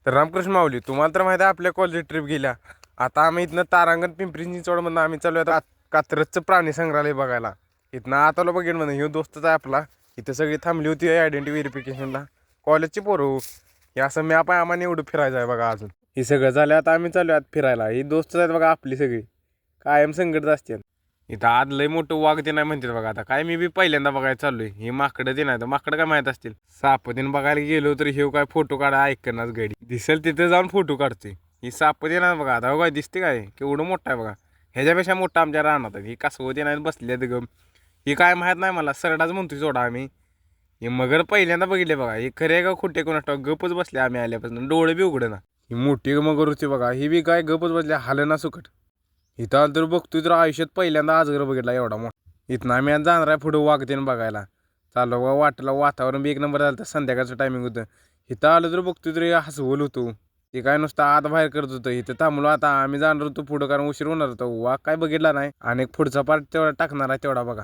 तर रामकृष्ण माऊली, तुम्हाला तर माहिती आहे आपल्या कॉलेज ट्रिप गेल्या. आता आम्ही इथनं तारांगण पिंपरी चिंचवडमधून आम्ही चालू आता कात्रजचं प्राणी संग्रहालय बघायला. इथनं आता बघेन म्हणून ह्यो दोस्तच आहे आपला. इथं सगळी थांबली होती आयडेंटिटी व्हेरिफिकेशनला. कॉलेजची पोरं हो. हे असं मॅप आहे, आम्हाला एवढं फिरायचं आहे बघा अजून. हे सगळं झालं आता आम्ही चालू आहेत फिरायला. ही दोस्तच आहेत बघा आपली सगळी. कायम संकट असते. इथं आज लय मोठं वाघ ते नाही म्हणतात बघा. आता काय मी बी पहिल्यांदा बघायला चाललोय. हे माकडं ते नाही तर माकडं काय माहीत असतील. साप तीन बघायला गेलो तर हे काय फोटो काढा ऐकणार गाडी दिसेल तिथे जाऊन फोटो काढतोय. ही साप ते नाही बघा. आता काय दिसते काय केवढं मोठं आहे बघा. ह्याच्यापेक्षा मोठं आमच्या रानात आहे. ही कासवं ते नाही बसले गम. ही काय माहीत नाही मला. सरडाच म्हणतोय सोडा आम्ही. हे मगर पहिल्यांदा बघितले बघा. हे खरे का खोटे कोण गपच बसले आम्ही आल्यापासून. डोळे बी उघडे ना. ही मोठी मगर होती बघा. ही बी काय गपच बसले हालना सुकट. इथं आलं तर बघतोय तर आयुष्यात पहिल्यांदा आजगर बघितला एवढा मोठा. इथं आम्ही आज जाणार आहे पुढे वाघतेन बघायला. चालू बघा वाटलं वातावरण बी एक नंबर झालं तर संध्याकाळचं टायमिंग होतं. इथं आलं तर बघतोय तर हसवल होतो. ते काय नुसतं आत बाहेर करत होतं. इथं थांबलो आता आम्ही जाणार होतो पुढं कारण उशीर होणार होतो. वाघ काय बघितला नाही आणि पुढचा पार्ट तेवढा टाकणार आहे तेवढा बघा.